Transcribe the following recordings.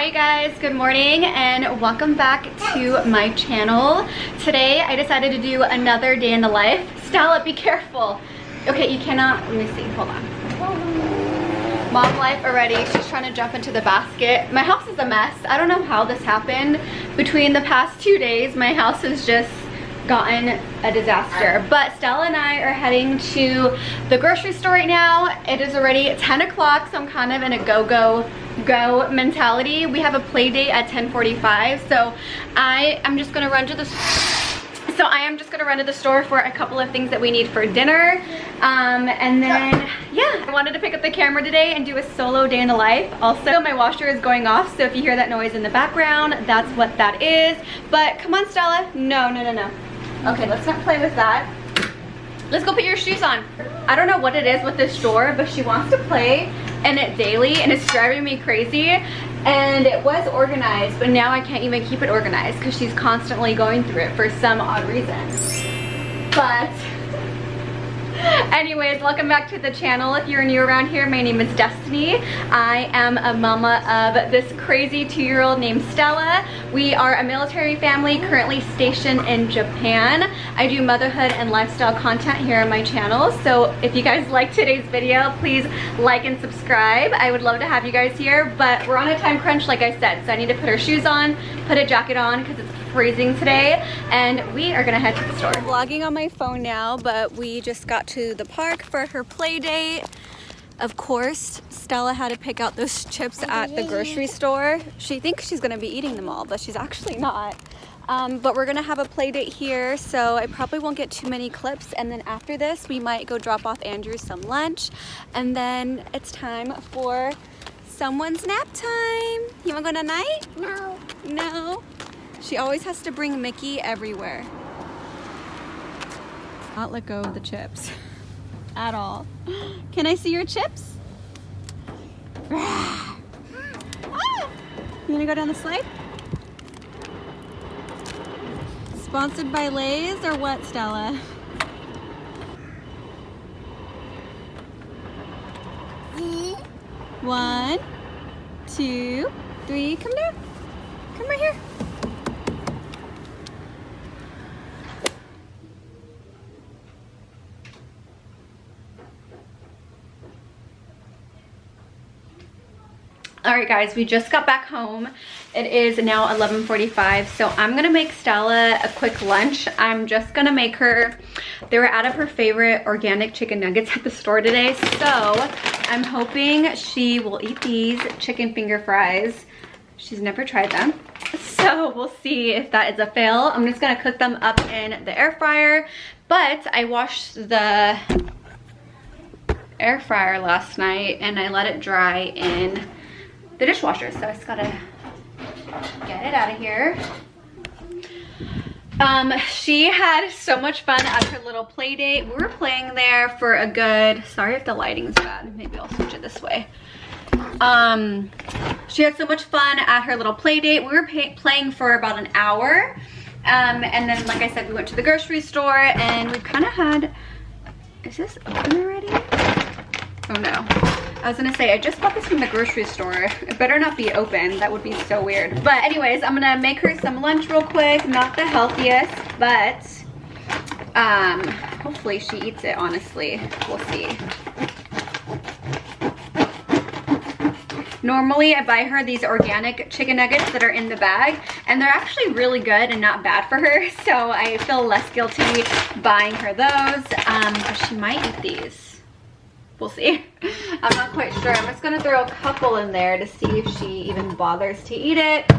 Hi guys, good morning and welcome back to my channel. Today I decided to do another day in the life. Stella, be careful. Okay, you cannot, let me see, hold on. Mom life already, she's trying to jump into the basket. My house is a mess. I don't know how this happened. Between the past 2 days, my house has just gotten a disaster. But Stella and I are heading to the grocery store right now. It is already 10 o'clock, so I'm kind of in a go mentality. We have a play date at 10:45, so I am just gonna run to the store for a couple of things that we need for dinner. And then, yeah, I wanted to pick up the camera today and do a solo day in the life. Also, my washer is going off, so if you hear that noise in the background, that's what that is. But come on, Stella. No. Okay, let's not play with that. Let's go put your shoes on. I don't know what it is with this store, but she wants to play in it daily, and it's driving me crazy. And it was organized, but now I can't even keep it organized because she's constantly going through it for some odd reason. But anyways, welcome back to the channel. If you're new around here, my name is Destiny. I am a mama of this crazy 2-year-old named Stella. We are a military family currently stationed in Japan. I do motherhood and lifestyle content here on my channel, so if you guys like today's video, please like and subscribe. I would love to have you guys here, but we're on a time crunch like I said, so I need to put her shoes on, put a jacket on because it's freezing today, and we are gonna head to the store. I'm vlogging on my phone now, but we just got to the park for her play date. Of course, Stella had to pick out those chips at the grocery store. She thinks she's gonna be eating them all, but she's actually not. But we're gonna have a play date here, so I probably won't get too many clips, and then after this we might go drop off Andrew some lunch, and then it's time for someone's nap time. You wanna go tonight? No. No? She always has to bring Mickey everywhere. Not let go of the chips at all. Can I see your chips? Ah! You gonna go down the slide? Sponsored by Lay's or what, Stella? One, two, three, come down. Come right here. Alright guys, we just got back home. It is now 11:45, so I'm gonna make Stella a quick lunch. I'm just gonna make her, they were out of her favorite organic chicken nuggets at the store today, so I'm hoping she will eat these chicken finger fries. She's never tried them, so we'll see if that is a fail. I'm just gonna cook them up in the air fryer, but I washed the air fryer last night and I let it dry in the dishwasher, so I just gotta get it out of here. She had so much fun at her little play date. We were playing there for a good, sorry if the lighting's bad, maybe I'll switch it this way. She had so much fun at her little play date. We were playing for about an hour, and then like I said, we went to the grocery store, and we've kind of had, is this open already? Oh no. I was gonna say, I just bought this from the grocery store. It better not be open. That would be so weird. But anyways, I'm gonna make her some lunch real quick. Not the healthiest, but hopefully she eats it, honestly. We'll see. Normally, I buy her these organic chicken nuggets that are in the bag, and they're actually really good and not bad for her, so I feel less guilty buying her those. But she might eat these. We'll see. I'm not quite sure. I'm just gonna throw a couple in there to see if she even bothers to eat it.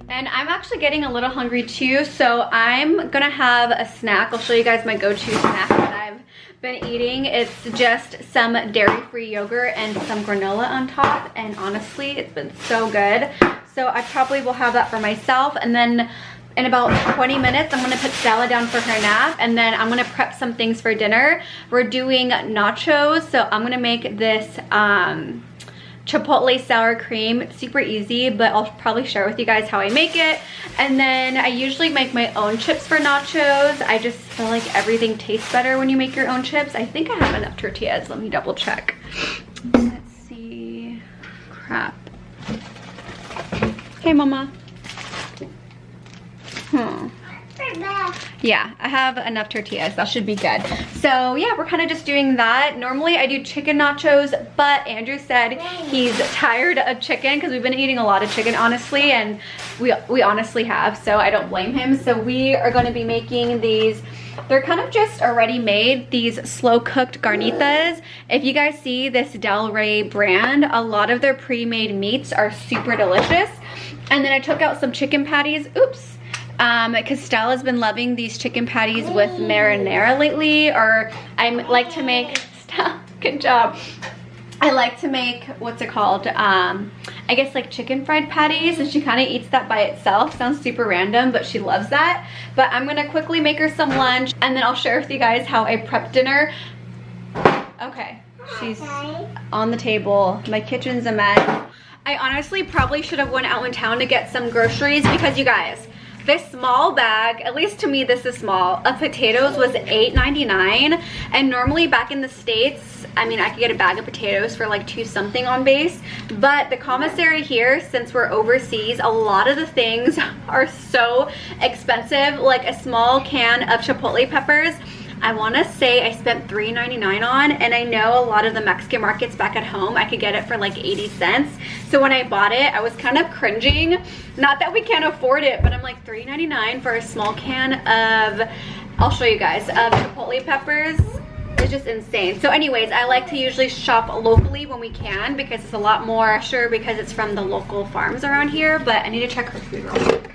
And I'm actually getting a little hungry too, so I'm gonna have a snack. I'll show you guys my go-to snack that I've been eating. It's just some dairy-free yogurt and some granola on top, and honestly, it's been so good. So I probably will have that for myself, and then in about 20 minutes, I'm gonna put Stella down for her nap, and then I'm gonna prep some things for dinner. We're doing nachos, so I'm gonna make this chipotle sour cream. It's super easy, but I'll probably share with you guys how I make it. And then I usually make my own chips for nachos. I just feel like everything tastes better when you make your own chips. I think I have enough tortillas. Let me double check. Let's see. crap. Hey, Mama. Yeah, I have enough tortillas. That should be good. So yeah, we're kind of just doing that. Normally I do chicken nachos, but Andrew said he's tired of chicken because we've been eating a lot of chicken, honestly, and we honestly have, so I don't blame him. So we are going to be making these. They're kind of just already made, these slow cooked garnitas. If you guys see this Del Rey brand, a lot of their pre-made meats are super delicious. And then I took out some chicken patties. Oops. Because Stella's been loving these chicken patties with marinara lately, or I like to make, Stella, good job. I like to make, what's it called? I guess like chicken fried patties, and she kind of eats that by itself. Sounds super random, but she loves that. But I'm gonna quickly make her some lunch, and then I'll share with you guys how I prep dinner. Okay, she's on the table. My kitchen's a mess. I honestly probably should have went out in town to get some groceries because you guys, this small bag, at least to me this is small, of potatoes was $8.99, and normally back in the States, I mean, I could get a bag of potatoes for like $2 something on base, but the commissary here, since we're overseas, a lot of the things are so expensive. Like a small can of chipotle peppers, I want to say I spent $3.99 on, and I know a lot of the Mexican markets back at home I could get it for like 80 cents. So when I bought it, I was kind of cringing. Not that we can't afford it, but I'm like, $3.99 for a small can of, I'll show you guys, of chipotle peppers is just insane. So anyways, I like to usually shop locally when we can because it's a lot more sure because it's from the local farms around here. But I need to check her food real quick.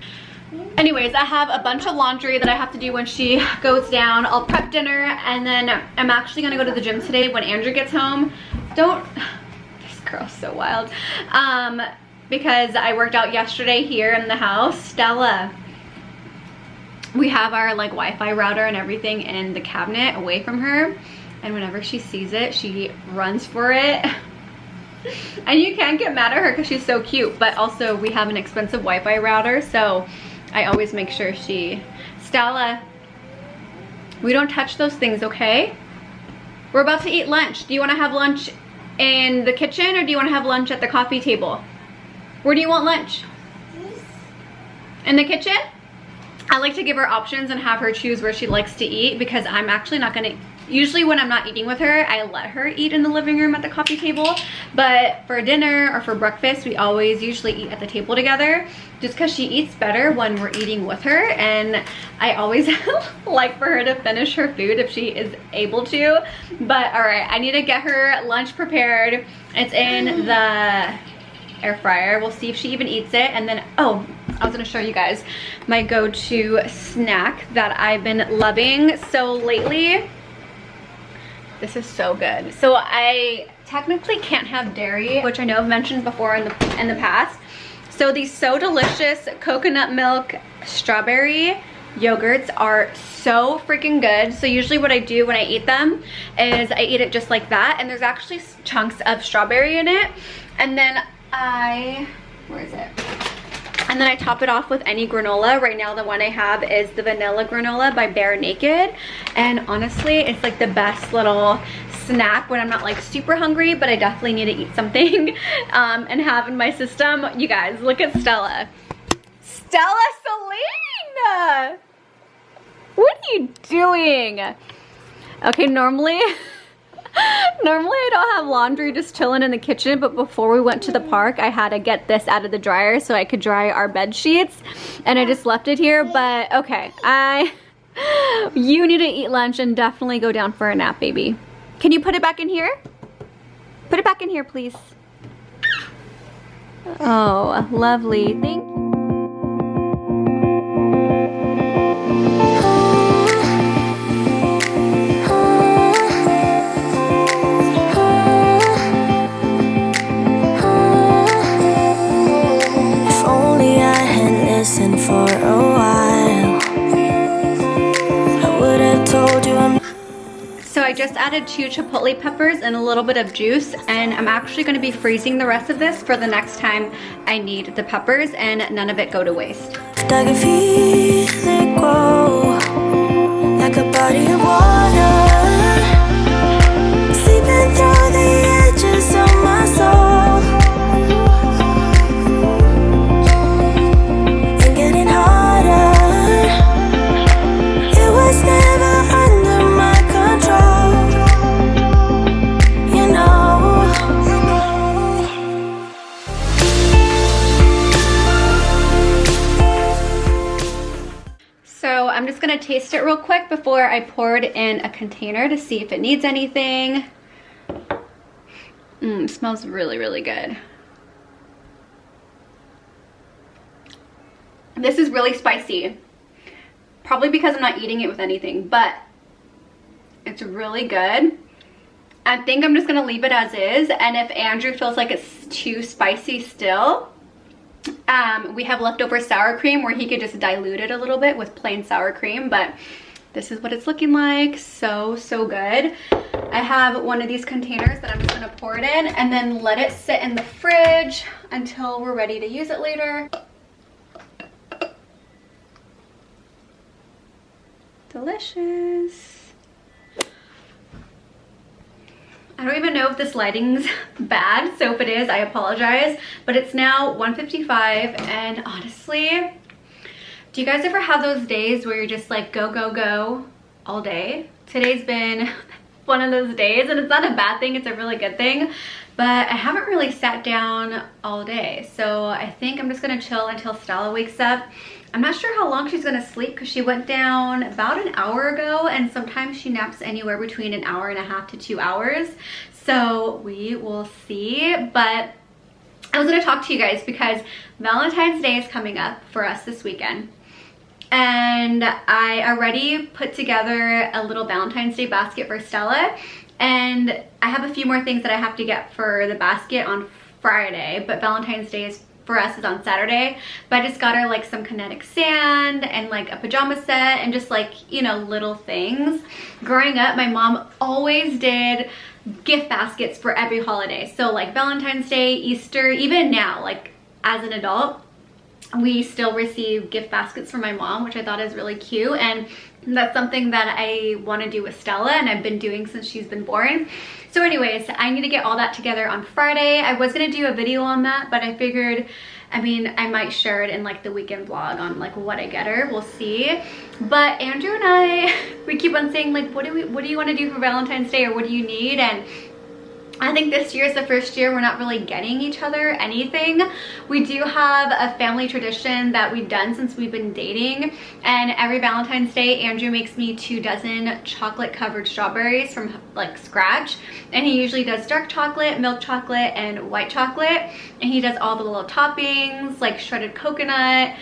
Anyways, I have a bunch of laundry that I have to do when she goes down. I'll prep dinner, and then I'm actually gonna go to the gym today when Andrew gets home. This girl's so wild. Because I worked out yesterday here in the house. Stella, we have our like Wi-Fi router and everything in the cabinet away from her, and whenever she sees it, she runs for it. And you can't get mad at her because she's so cute, but also we have an expensive Wi-Fi router, so I always make sure Stella, we don't touch those things, okay? We're about to eat lunch. Do you want to have lunch in the kitchen, or do you want to have lunch at the coffee table? Where do you want lunch? In the kitchen? I like to give her options and have her choose where she likes to eat, because I'm actually not gonna, usually when I'm not eating with her, I let her eat in the living room at the coffee table. But for dinner or for breakfast, we always usually eat at the table together, just because she eats better when we're eating with her. And I always like for her to finish her food if she is able to. But all right, I need to get her lunch prepared. It's in the air fryer. We'll see if she even eats it. And then, oh, I was gonna show you guys my go-to snack that I've been loving. So lately, this is so good. So I technically can't have dairy, which I know I've mentioned before in the past. So these So Delicious coconut milk strawberry yogurts are so freaking good. So usually what I do when I eat them is I eat it just like that, and there's actually chunks of strawberry in it. And then where is it? And then I top it off with any granola. Right now the one I have is the vanilla granola by Bare Naked. And honestly, it's like the best little snack when I'm not like super hungry, but I definitely need to eat something and have in my system. You guys, look at Stella. Stella Celine! What are you doing? Okay, normally I don't have laundry just chilling in the kitchen, but before we went to the park, I had to get this out of the dryer so I could dry our bed sheets, and I just left it here. But okay, you need to eat lunch and definitely go down for a nap, baby. Can you put it back in here? Put it back in here, please. Oh, lovely. Thank you. For a while, I would have told you So I just added 2 chipotle peppers and a little bit of juice, and I'm actually going to be freezing the rest of this for the next time I need the peppers, and none of it go to waste. I can feel it grow like a body of water, seeping through the edges of my soul. just gonna taste it real quick before I pour it in a container to see if it needs anything. It smells really, really good. This is really spicy. Probably because I'm not eating it with anything, but it's really good. I think I'm just gonna leave it as is, and if Andrew feels like it's too spicy still, we have leftover sour cream where he could just dilute it a little bit with plain sour cream, but this is what it's looking like. So good. I have one of these containers that I'm just gonna pour it in and then let it sit in the fridge until we're ready to use it later. Delicious. I don't even know if this lighting's bad, so if it is, I apologize, but it's now 1:55, and honestly, do you guys ever have those days where you're just like go all day? Today's been one of those days, and it's not a bad thing, it's a really good thing, but I haven't really sat down all day, so I think I'm just gonna chill until Stella wakes up. I'm not sure how long she's gonna sleep because she went down about an hour ago, and sometimes she naps anywhere between an hour and a half to 2 hours. So we will see, but I was gonna talk to you guys because Valentine's Day is coming up for us this weekend. And I already put together a little Valentine's Day basket for Stella, and I have a few more things that I have to get for the basket on Friday, but Valentine's Day is for us is on Saturday. But I just got her like some kinetic sand and like a pajama set and just like, you know, little things. Growing up, my mom always did gift baskets for every holiday. So like Valentine's Day, Easter, even now, like as an adult, we still receive gift baskets from my mom, which I thought is really cute. And that's something that I want to do with Stella, and I've been doing since she's been born. So anyways, I need to get all that together on Friday. I was going to do a video on that, but I figured, I mean, I might share it in like the weekend vlog on like what I get her. We'll see. But Andrew and I, we keep on saying like, what do you want to do for Valentine's Day, or what do you need? And I think this year is the first year we're not really getting each other anything. We do have a family tradition that we've done since we've been dating, and every Valentine's Day Andrew makes me 2 dozen chocolate covered strawberries from like scratch, and he usually does dark chocolate, milk chocolate, and white chocolate, and he does all the little toppings like shredded coconut,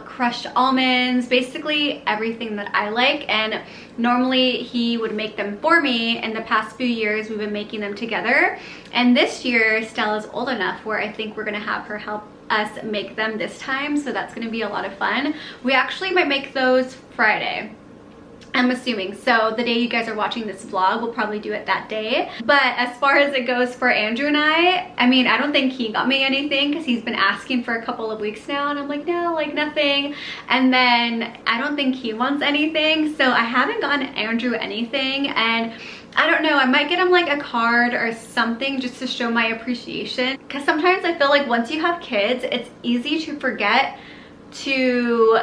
crushed almonds, basically everything that I like. And normally he would make them for me. In the past few years we've been making them together, and this year Stella's old enough where I think we're gonna have her help us make them this time, so that's gonna be a lot of fun. We actually might make those Friday, I'm assuming. So the day you guys are watching this vlog, we'll probably do it that day. But as far as it goes for Andrew and I mean, I don't think he got me anything because he's been asking for a couple of weeks now, and I'm like, no, like nothing. And then I don't think he wants anything, so I haven't gotten Andrew anything. And I don't know, I might get him like a card or something just to show my appreciation, because sometimes I feel like once you have kids, it's easy to forget to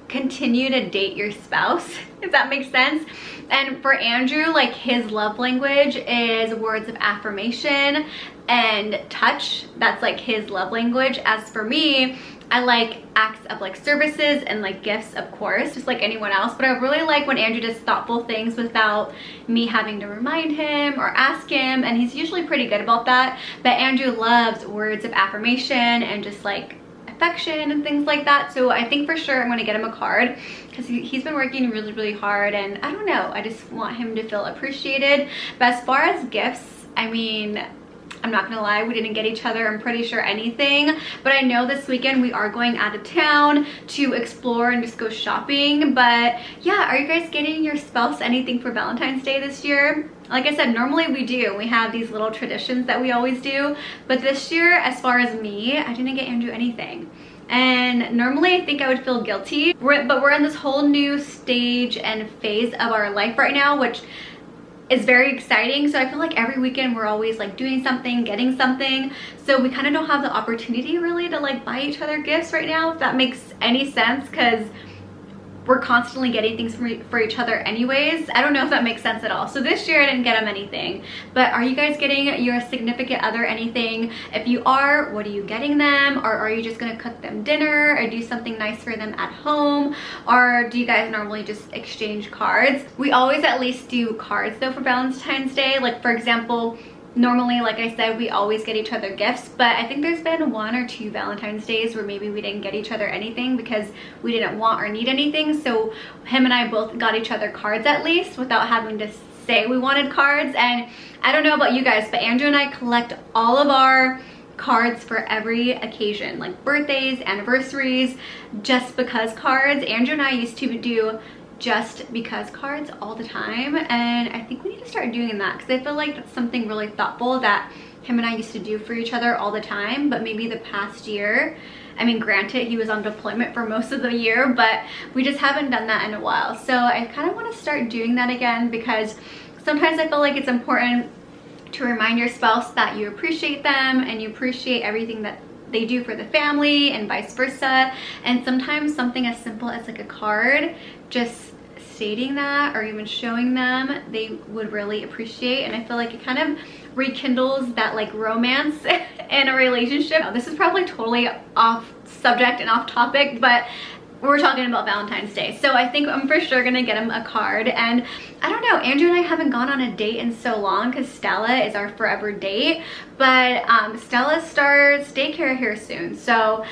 continue to date your spouse, if that makes sense. And for Andrew, like his love language is words of affirmation and touch. That's like his love language. As for me, I like acts of like services and like gifts, of course, just like anyone else. But I really like when Andrew does thoughtful things without me having to remind him or ask him, and he's usually pretty good about that. But Andrew loves words of affirmation and just like affection and things like that. So I think for sure I'm going to get him a card, because he's been working really hard, and I don't know, I just want him to feel appreciated. But as far as gifts, I mean, I'm not gonna lie, we didn't get each other, I'm pretty sure, anything. But I know this weekend we are going out of town to explore and just go shopping. But yeah, are you guys getting your spouse anything for Valentine's Day this year? Like I said, normally we do. We have these little traditions that we always do. But this year, as far as me, I didn't get Andrew anything. And normally I think I would feel guilty. But we're in this whole new stage and phase of our life right now, which is very exciting. So I feel like every weekend we're always like doing something, getting something. So we kind of don't have the opportunity really to like buy each other gifts right now, if that makes any sense, because we're constantly getting things for each other anyways. I don't know if that makes sense at all. So this year I didn't get them anything, but are you guys getting your significant other anything? If you are, what are you getting them? Or are you just gonna cook them dinner or do something nice for them at home? Or do you guys normally just exchange cards? We always at least do cards though for Valentine's Day. Like for example, normally, like I said, we always get each other gifts, but I think there's been 1 or 2 Valentine's Days where maybe we didn't get each other anything because we didn't want or need anything. So him and I both got each other cards at least without having to say we wanted cards. And I don't know about you guys, but Andrew and I collect all of our cards for every occasion, like birthdays, anniversaries, just because cards. Andrew and I used to do just because cards all the time, and I think we need to start doing that because I feel like that's something really thoughtful that him and I used to do for each other all the time. But maybe the past year, I mean, granted he was on deployment for most of the year, but we just haven't done that in a while. So I kind of want to start doing that again because sometimes I feel like it's important to remind your spouse that you appreciate them and you appreciate everything that they do for the family and vice versa. And sometimes something as simple as like a card, just stating that or even showing them, they would really appreciate. And I feel like it kind of rekindles that like romance in a relationship. Now, this is probably totally off subject and off topic, but we're talking about Valentine's Day. So I think I'm for sure gonna get him a card. And I don't know, Andrew and I haven't gone on a date in so long because Stella is our forever date, but Stella starts daycare here soon. So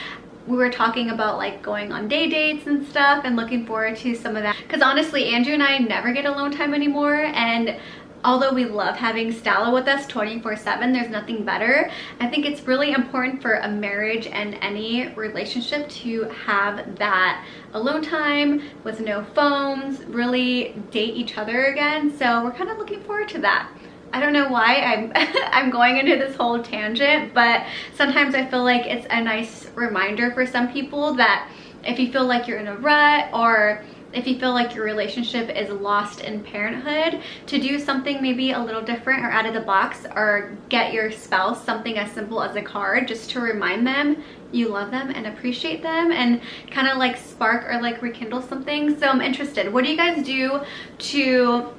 we were talking about like going on day dates and stuff and looking forward to some of that. Because honestly, Andrew and I never get alone time anymore. And although we love having Stella with us 24/7, there's nothing better. I think it's really important for a marriage and any relationship to have that alone time with no phones, really date each other again. So we're kind of looking forward to that. I don't know why I'm going into this whole tangent, but sometimes I feel like it's a nice reminder for some people that if you feel like you're in a rut or if you feel like your relationship is lost in parenthood, to do something maybe a little different or out of the box, or get your spouse something as simple as a card just to remind them you love them and appreciate them and kind of like spark or like rekindle something. So I'm interested. What do you guys do to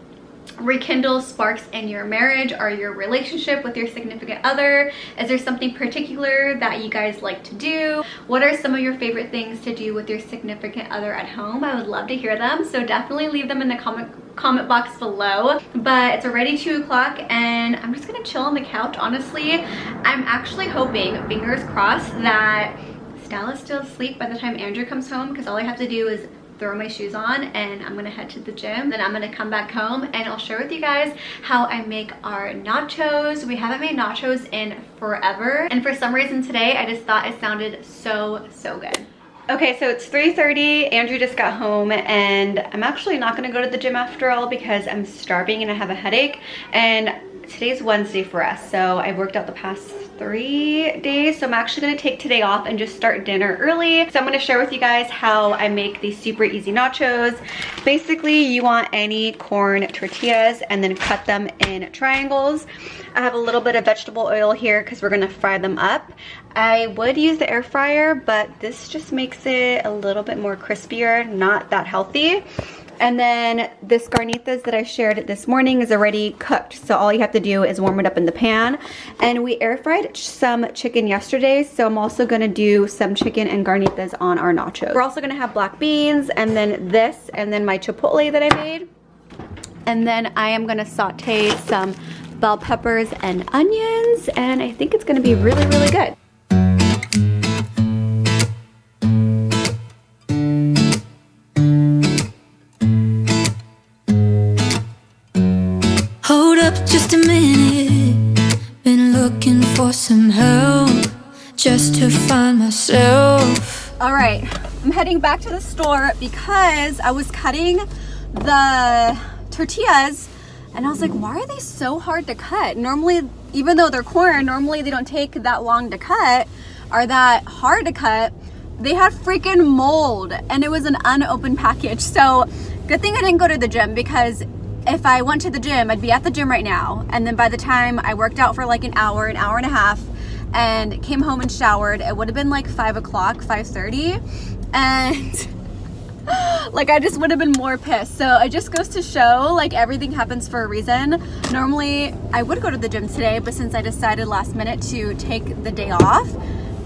rekindle sparks in your marriage or your relationship with your significant other? Is there something particular that you guys like to do? What are some of your favorite things to do with your significant other at home? I would love to hear them, so definitely leave them in the comment box below. But it's already 2 o'clock and I'm just gonna chill on the couch. Honestly, I'm actually hoping, fingers crossed, that Stella's still asleep by the time Andrew comes home, because all I have to do is throw my shoes on and I'm gonna head to the gym. Then I'm gonna come back home and I'll share with you guys how I make our nachos. We haven't made nachos in forever, and for some reason today I just thought it sounded so good. Okay, so it's 3:30. Andrew just got home and I'm actually not gonna go to the gym after all because I'm starving and I have a headache. And today's Wednesday for us, so I've worked out the past 3 days, so I'm actually gonna take today off and just start dinner early. So I'm gonna share with you guys how I make these super easy nachos. Basically, you want any corn tortillas and then cut them in triangles. I have a little bit of vegetable oil here because we're gonna fry them up. I would use the air fryer, but this just makes it a little bit more crispier, not that healthy. And then this carnitas that I shared this morning is already cooked, so all you have to do is warm it up in the pan. And we air fried some chicken yesterday, so I'm also gonna do some chicken and carnitas on our nachos. We're also gonna have black beans, and then this, and then my chipotle that I made. And then I am gonna saute some bell peppers and onions, and I think it's gonna be really good. Hold up just a minute. Been looking for some help just to find myself. All right, I'm heading back to the store because I was cutting the tortillas and I was like, why are they so hard to cut? Normally, even though they're corn, normally they don't take that long to cut or that hard to cut. They had freaking mold and it was an unopened package. So good thing I didn't go to the gym, because if I went to the gym, I'd be at the gym right now. And then by the time I worked out for like an hour and a half and came home and showered, it would have been like 5 o'clock, 5:30. And Like, I just would have been more pissed. So it just goes to show, like, everything happens for a reason. Normally I would go to the gym today, but since I decided last minute to take the day off,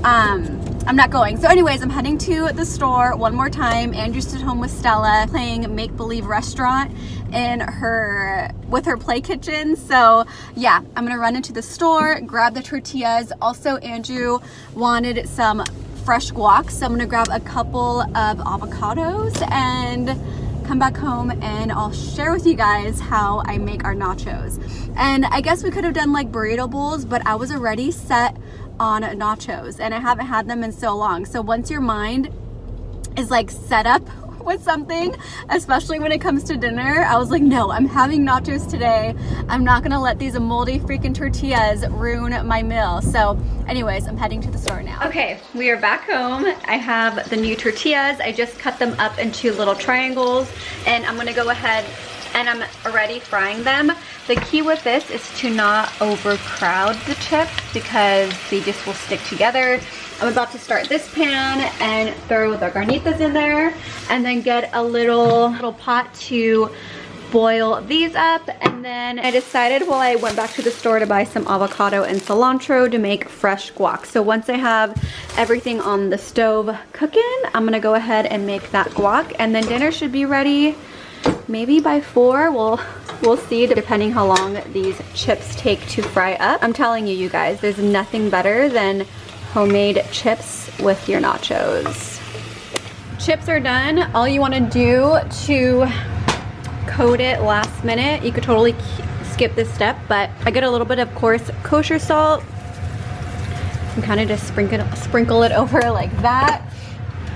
I'm not going. So anyways, I'm heading to the store one more time. Andrew's at home with Stella playing make-believe restaurant with her play kitchen. So yeah, I'm gonna run into the store, grab the tortillas. Also, Andrew wanted some fresh guac, so I'm gonna grab a couple of avocados and come back home and I'll share with you guys how I make our nachos. And I guess we could have done like burrito bowls, but I was already set on nachos and I haven't had them in so long. So once your mind is like set up with something, especially when it comes to dinner, I was like, no, I'm having nachos today. I'm not gonna let these moldy freaking tortillas ruin my meal. So anyways, I'm heading to the store now. Okay, we are back home. I have the new tortillas. I just cut them up into little triangles and I'm gonna go ahead and I'm already frying them. The key with this is to not overcrowd the chips because they just will stick together. I'm about to start this pan and throw the carnitas in there and then get a little pot to boil these up. And then I decided while I went back to the store to buy some avocado and cilantro to make fresh guac. So once I have everything on the stove cooking, I'm gonna go ahead and make that guac and then dinner should be ready maybe by 4. We'll see depending how long these chips take to fry up. I'm telling you, you guys, there's nothing better than homemade chips with your nachos. Chips are done. All you want to do to coat it last minute, you could totally skip this step, but I get a little bit of coarse kosher salt and kind of just sprinkle it over like that.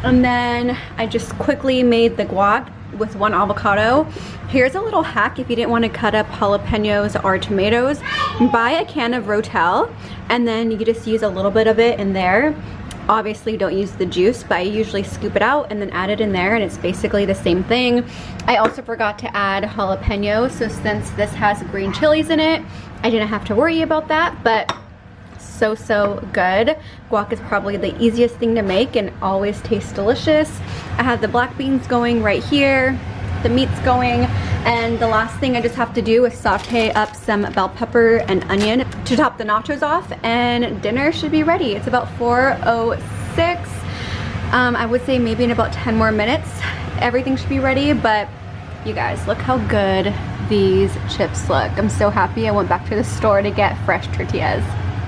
And then I just quickly made the guac with 1 avocado. Here's a little hack if you didn't want to cut up jalapenos or tomatoes. Buy a can of Rotel and then you just use a little bit of it in there. Obviously don't use the juice, but I usually scoop it out and then add it in there and it's basically the same thing. I also forgot to add jalapenos, so since this has green chilies in it, I didn't have to worry about that, but so good. Guac is probably the easiest thing to make and always tastes delicious. I have the black beans going right here, the meat's going, and the last thing I just have to do is saute up some bell pepper and onion to top the nachos off and dinner should be ready. It's about 4:06. I would say maybe in about 10 more minutes everything should be ready, but you guys, look how good these chips look. I'm so happy I went back to the store to get fresh tortillas.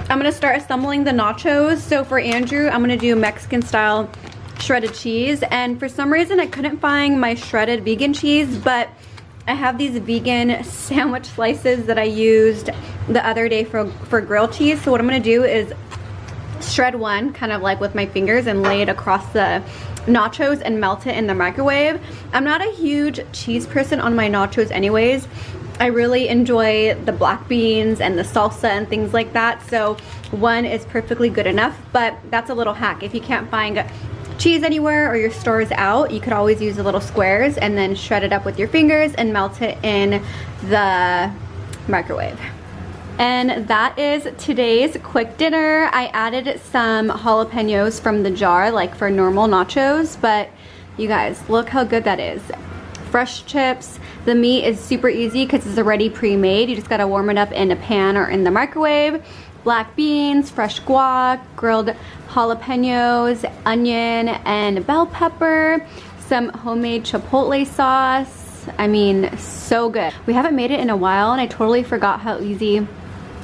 I'm gonna start assembling the nachos. So for Andrew, I'm gonna do Mexican style shredded cheese. And for some reason, I couldn't find my shredded vegan cheese, but I have these vegan sandwich slices that I used the other day for grilled cheese. So what I'm gonna do is shred one, kind of like with my fingers, and lay it across the nachos and melt it in the microwave. I'm not a huge cheese person on my nachos anyways. I really enjoy the black beans and the salsa and things like that, so one is perfectly good enough, but that's a little hack. If you can't find cheese anywhere or your store is out, you could always use the little squares and then shred it up with your fingers and melt it in the microwave. And that is today's quick dinner. I added some jalapenos from the jar, like for normal nachos, but you guys, look how good that is. Fresh chips. The meat is super easy because it's already pre-made. You just gotta warm it up in a pan or in the microwave. Black beans, fresh guac, grilled jalapenos, onion, and bell pepper. Some homemade chipotle sauce. I mean, so good. We haven't made it in a while and I totally forgot how easy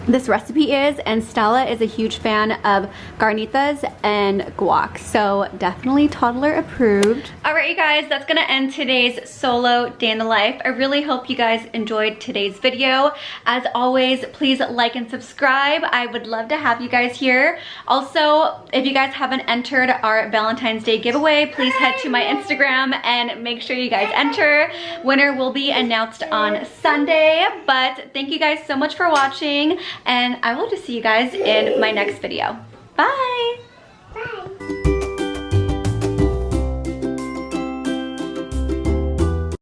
this recipe is, and Stella is a huge fan of carnitas and guac, so definitely toddler approved. All right, you guys, that's gonna end today's solo day in the life. I really hope you guys enjoyed today's video. As always, please like and subscribe. I would love to have you guys here. Also, if you guys haven't entered our Valentine's Day giveaway, please head to my Instagram and make sure you guys enter. Winner will be announced on Sunday, but thank you guys so much for watching, and I will just see you guys in my next video. Bye!